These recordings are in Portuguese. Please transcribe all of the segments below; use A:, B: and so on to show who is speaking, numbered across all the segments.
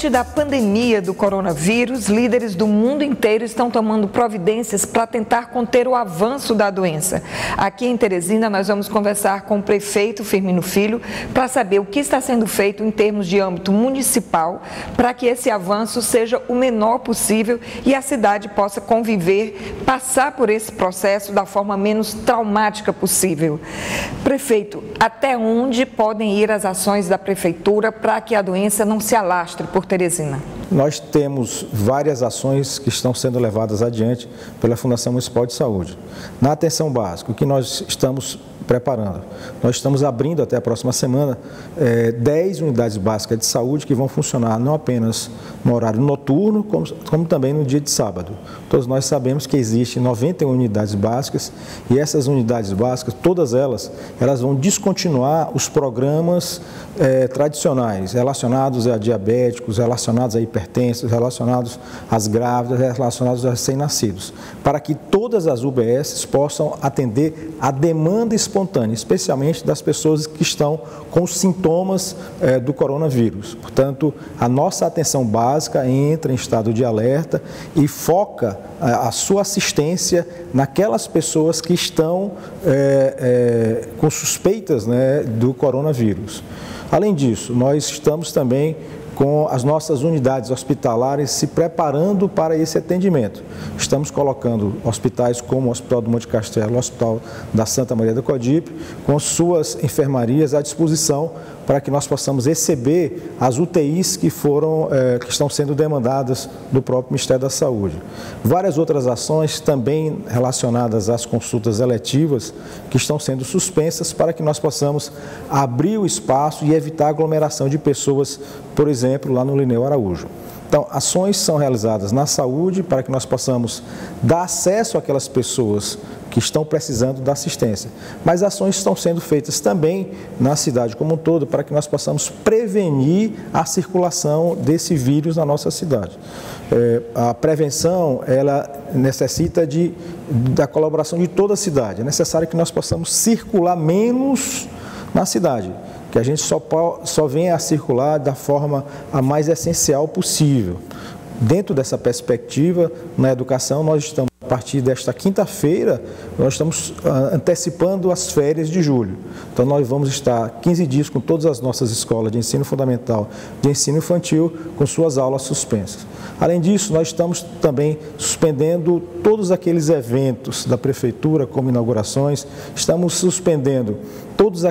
A: Diante da pandemia do coronavírus, líderes do mundo inteiro estão tomando providências para tentar conter o avanço da doença. Aqui em Teresina, nós vamos conversar com o prefeito Firmino Filho para saber o que está sendo feito em termos de âmbito municipal para que esse avanço seja o menor possível e a cidade possa conviver, passar por esse processo da forma menos traumática possível. Prefeito, até onde podem ir as ações da prefeitura para que a doença não se alastre por Teresina?
B: Nós temos várias ações que estão sendo levadas adiante pela Fundação Municipal de Saúde. Na atenção básica, o que nós estamos preparando? Nós estamos abrindo até a próxima semana 10 unidades básicas de saúde que vão funcionar não apenas no horário noturno, como também no dia de sábado. Todos nós sabemos que existem 91 unidades básicas e essas unidades básicas, todas elas vão descontinuar os programas tradicionais relacionados a diabéticos, relacionados a hipertensos, relacionados às grávidas, relacionados a recém-nascidos, para que todas as UBSs possam atender a demanda espontânea, especialmente das pessoas que estão com os sintomas do coronavírus. Portanto, a nossa atenção básica entra em estado de alerta e foca a sua assistência naquelas pessoas que estão com suspeitas, do coronavírus. Além disso, nós estamos também com as nossas unidades hospitalares se preparando para esse atendimento. Estamos colocando hospitais como o Hospital do Monte Castelo, o Hospital da Santa Maria da Codipe, com suas enfermarias à disposição para que nós possamos receber as UTIs que estão sendo demandadas do próprio Ministério da Saúde. Várias outras ações também relacionadas às consultas eletivas que estão sendo suspensas para que nós possamos abrir o espaço e evitar a aglomeração de pessoas, por exemplo, lá no Linneu Araújo. Então, ações são realizadas na saúde para que nós possamos dar acesso àquelas pessoas que estão precisando da assistência. Mas ações estão sendo feitas também na cidade como um todo para que nós possamos prevenir a circulação desse vírus na nossa cidade. A prevenção, ela necessita da colaboração de toda a cidade. É necessário que nós possamos circular menos na cidade, que a gente só venha a circular da forma a mais essencial possível. Dentro dessa perspectiva, na educação, nós estamos, a partir desta quinta-feira, nós estamos antecipando as férias de julho. Então, nós vamos estar 15 dias com todas as nossas escolas de ensino fundamental, de ensino infantil, com suas aulas suspensas. Além disso, nós estamos também suspendendo todos aqueles eventos da prefeitura, como inaugurações, estamos suspendendo todas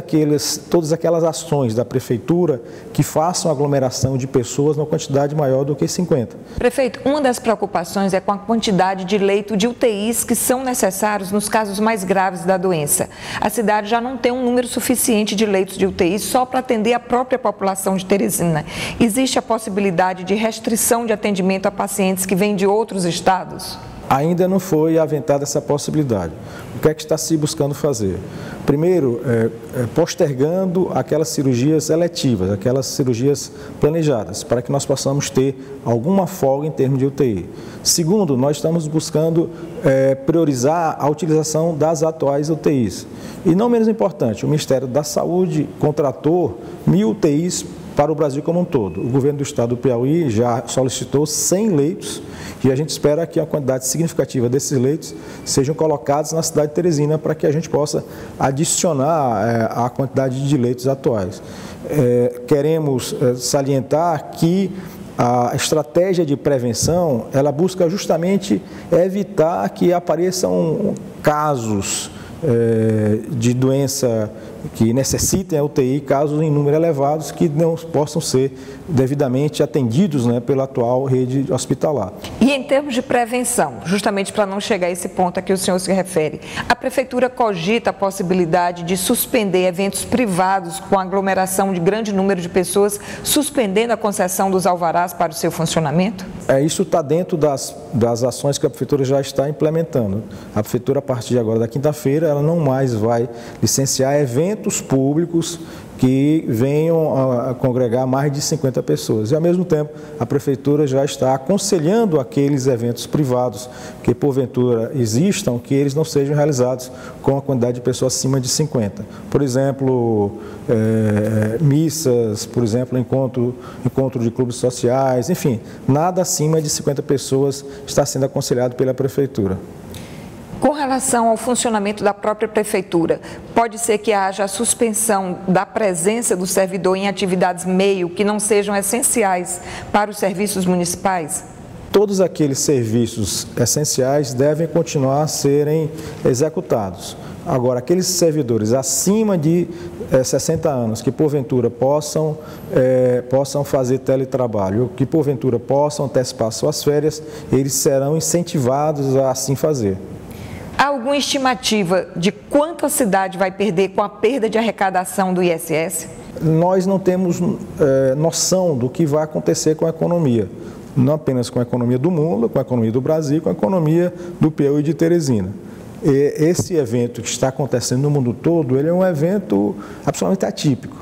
B: aquelas ações da prefeitura que façam aglomeração de pessoas numa quantidade maior do que 50.
A: Prefeito, uma das preocupações é com a quantidade de leito de UTIs que são necessários nos casos mais graves da doença. A cidade já não tem um número suficiente de leitos de UTI só para atender a própria população de Teresina. Existe a possibilidade de restrição de atendimento a pacientes que vêm de outros estados?
B: Ainda não foi aventada essa possibilidade. O que é que está se buscando fazer? Primeiro, postergando aquelas cirurgias eletivas, aquelas cirurgias planejadas, para que nós possamos ter alguma folga em termos de UTI. Segundo, nós estamos buscando priorizar a utilização das atuais UTIs. E não menos importante, o Ministério da Saúde contratou 1.000 UTIs para o Brasil como um todo. O governo do estado do Piauí já solicitou 100 leitos e a gente espera que a quantidade significativa desses leitos sejam colocados na cidade de Teresina para que a gente possa adicionar a quantidade de leitos atuais. Queremos salientar que a estratégia de prevenção, ela busca justamente evitar que apareçam casos de doença que necessitem a UTI, casos em número elevados que não possam ser devidamente atendidos pela atual rede hospitalar.
A: E em termos de prevenção, justamente para não chegar a esse ponto a que o senhor se refere, a Prefeitura cogita a possibilidade de suspender eventos privados com aglomeração de grande número de pessoas, suspendendo a concessão dos alvarás para o seu funcionamento?
B: Isso está dentro das ações que a Prefeitura já está implementando. A Prefeitura, a partir de agora, da quinta-feira, ela não mais vai licenciar eventos públicos que venham a congregar mais de 50 pessoas. E, ao mesmo tempo, a Prefeitura já está aconselhando aqueles eventos privados que, porventura, existam, que eles não sejam realizados com a quantidade de pessoas acima de 50. Por exemplo, missas, por exemplo, encontro de clubes sociais, enfim, nada acima de 50 pessoas está sendo aconselhado pela Prefeitura.
A: Com relação ao funcionamento da própria Prefeitura, pode ser que haja a suspensão da presença do servidor em atividades meio que não sejam essenciais para os serviços municipais?
B: Todos aqueles serviços essenciais devem continuar a serem executados. Agora, aqueles servidores acima de 60 anos que, porventura, possam fazer teletrabalho, que, porventura, possam antecipar suas férias, eles serão incentivados a assim fazer.
A: Há alguma estimativa de quanto a cidade vai perder com a perda de arrecadação do ISS?
B: Nós não temos noção do que vai acontecer com a economia. Não apenas com a economia do mundo, com a economia do Brasil, com a economia do Piauí e de Teresina. Esse evento que está acontecendo no mundo todo, ele é um evento absolutamente atípico.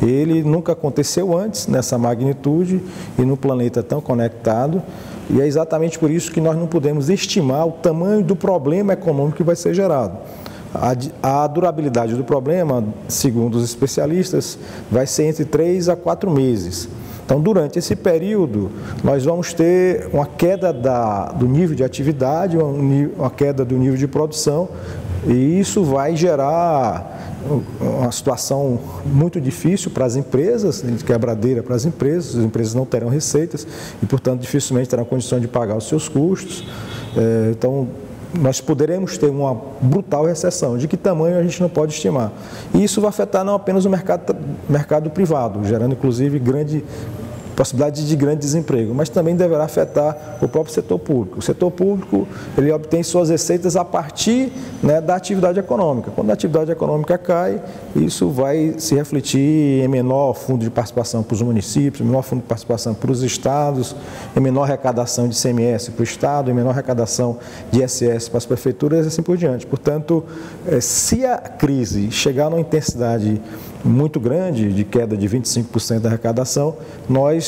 B: Ele nunca aconteceu antes, nessa magnitude e no planeta tão conectado, e é exatamente por isso que nós não podemos estimar o tamanho do problema econômico que vai ser gerado. A durabilidade do problema, segundo os especialistas, vai ser entre 3 a 4 meses. Então, durante esse período, nós vamos ter uma queda do nível de atividade, uma queda do nível de produção, e isso vai gerar uma situação muito difícil para as empresas, quebradeira para as empresas não terão receitas e, portanto, dificilmente terão condições de pagar os seus custos. Então, nós poderemos ter uma brutal recessão. De que tamanho a gente não pode estimar. E isso vai afetar não apenas o mercado privado, gerando inclusive possibilidade de grande desemprego, mas também deverá afetar o próprio setor público. O setor público, ele obtém suas receitas a partir, né, da atividade econômica. Quando a atividade econômica cai, isso vai se refletir em menor fundo de participação para os municípios, menor fundo de participação para os estados, em menor arrecadação de ICMS para o estado, em menor arrecadação de ISS para as prefeituras e assim por diante. Portanto, se a crise chegar numa intensidade muito grande, de queda de 25% da arrecadação, nós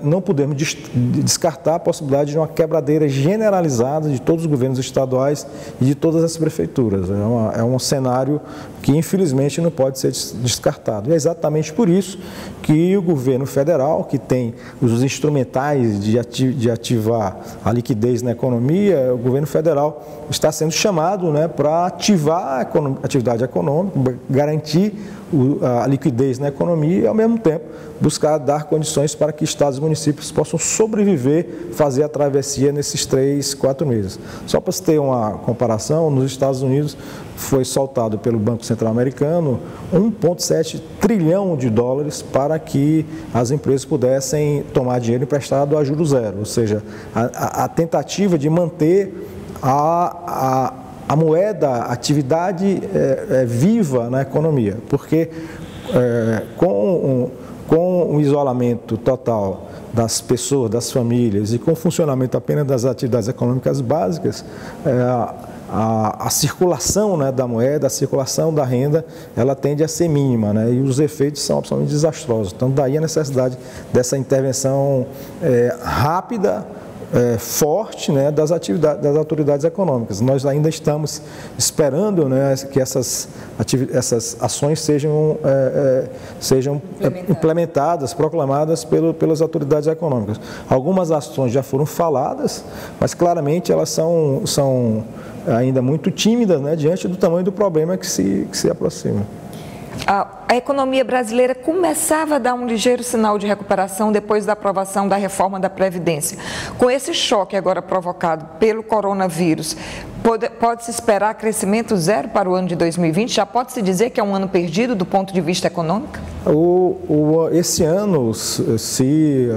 B: não podemos descartar a possibilidade de uma quebradeira generalizada de todos os governos estaduais e de todas as prefeituras. É um cenário que, infelizmente, não pode ser descartado. E é exatamente por isso que o governo federal, que tem os instrumentais de ativar a liquidez na economia, o governo federal está sendo chamado, né, para ativar a atividade econômica, garantir a liquidez na economia e, ao mesmo tempo, buscar dar condições para que estados e municípios possam sobreviver, fazer a travessia nesses 3, 4 meses. Só para se ter uma comparação, nos Estados Unidos foi soltado pelo Banco Central Americano 1,7 trilhão de dólares para que as empresas pudessem tomar dinheiro emprestado a juros zero, ou seja, a tentativa de manter a moeda, a atividade viva na economia, porque com o isolamento total das pessoas, das famílias e com o funcionamento apenas das atividades econômicas básicas, a circulação, né, da moeda, a circulação da renda, ela tende a ser mínima, né, e os efeitos são absolutamente desastrosos. Então, daí a necessidade dessa intervenção rápida, forte, né, das autoridades econômicas. Nós ainda estamos esperando, né, que essas ações sejam implementadas, proclamadas pelas autoridades econômicas. Algumas ações já foram faladas, mas claramente elas são ainda muito tímidas, né, diante do tamanho do problema que se aproxima.
A: A economia brasileira começava a dar um ligeiro sinal de recuperação depois da aprovação da reforma da Previdência. Com esse choque agora provocado pelo coronavírus, pode-se esperar crescimento zero para o ano de 2020? Já pode-se dizer que é um ano perdido do ponto de vista econômico?
B: Esse ano, se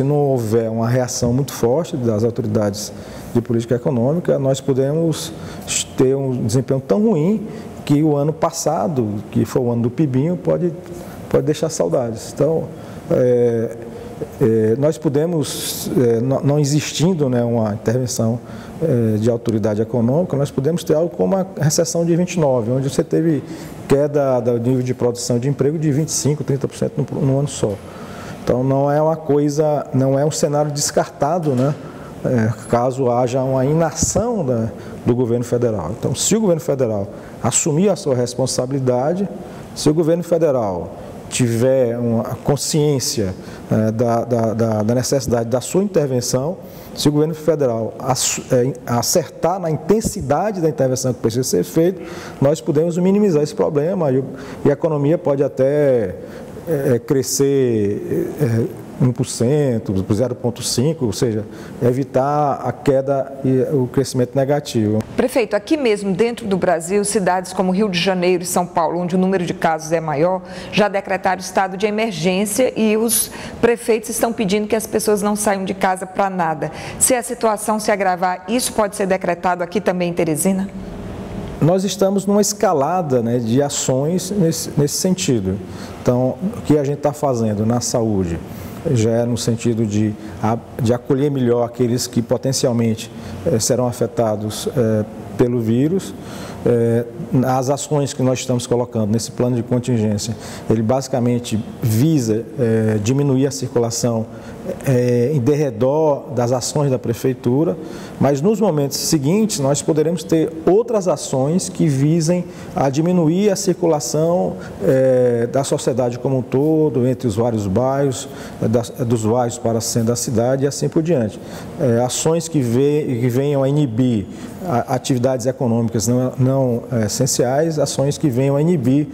B: não houver uma reação muito forte das autoridades de política econômica, nós podemos ter um desempenho tão ruim que o ano passado, que foi o ano do Pibinho, pode deixar saudades. Então, nós podemos, não existindo, né, uma intervenção de autoridade econômica, nós podemos ter algo como a recessão de 29, onde você teve queda do nível de produção de emprego de 25%, 30% no ano só. Então não é uma coisa, não é um cenário descartado, né, caso haja uma inação do governo federal. Então, se o governo federal assumir a sua responsabilidade, se o governo federal tiver uma consciência da necessidade da sua intervenção, se o governo federal acertar na intensidade da intervenção que precisa ser feita, nós podemos minimizar esse problema e a economia pode até crescer 1%, 0,5%, ou seja, evitar a queda e o crescimento negativo.
A: Prefeito, aqui mesmo dentro do Brasil, cidades como Rio de Janeiro e São Paulo, onde o número de casos é maior, já decretaram estado de emergência e os prefeitos estão pedindo que as pessoas não saiam de casa para nada. Se a situação se agravar, isso pode ser decretado aqui também em Teresina?
B: Nós estamos numa escalada, né, de ações nesse sentido. Então, o que a gente está fazendo na saúde já é no sentido de acolher melhor aqueles que potencialmente serão afetados pelo vírus. As ações que nós estamos colocando nesse plano de contingência, ele basicamente visa diminuir a circulação em derredor das ações da prefeitura, mas nos momentos seguintes nós poderemos ter outras ações que visem a diminuir a circulação da sociedade como um todo, entre os vários bairros, dos bairros para o centro da cidade e assim por diante. Ações que venham a inibir atividades econômicas não essenciais, ações que venham a inibir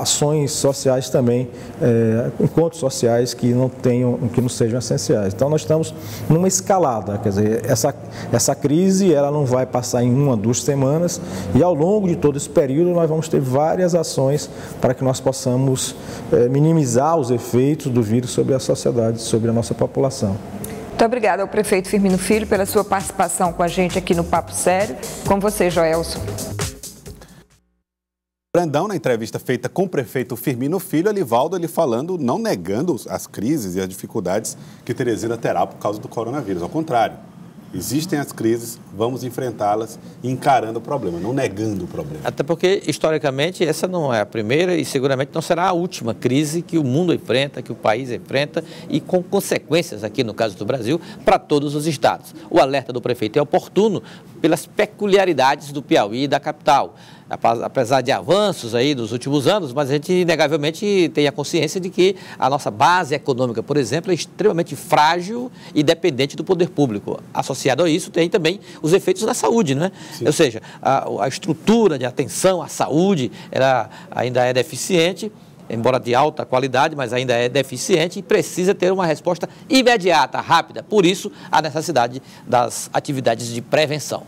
B: ações sociais também, encontros sociais que não sejam essenciais. Então nós estamos numa escalada, quer dizer, essa crise ela não vai passar em 1 a 2 semanas e ao longo de todo esse período nós vamos ter várias ações para que nós possamos minimizar os efeitos do vírus sobre a sociedade, sobre a nossa população.
A: Muito obrigada ao prefeito Firmino Filho pela sua participação com a gente aqui no Papo Sério. Com você, Joelson.
C: Brandão, na entrevista feita com o prefeito Firmino Filho, Elivaldo, ele falando, não negando as crises e as dificuldades que Teresina terá por causa do coronavírus. Ao contrário, existem as crises, vamos enfrentá-las encarando o problema, não negando o problema.
D: Até porque, historicamente, essa não é a primeira e seguramente não será a última crise que o mundo enfrenta, que o país enfrenta e com consequências, aqui no caso do Brasil, para todos os estados. O alerta do prefeito é oportuno pelas peculiaridades do Piauí e da capital. Apesar de avanços aí dos últimos anos, mas a gente inegavelmente tem a consciência de que a nossa base econômica, por exemplo, é extremamente frágil e dependente do poder público. Associado a isso, tem também os efeitos da saúde, né? Sim. Ou seja, a estrutura de atenção à saúde, ela ainda é deficiente, embora de alta qualidade, mas ainda é deficiente e precisa ter uma resposta imediata, rápida. Por isso, a necessidade das atividades de prevenção.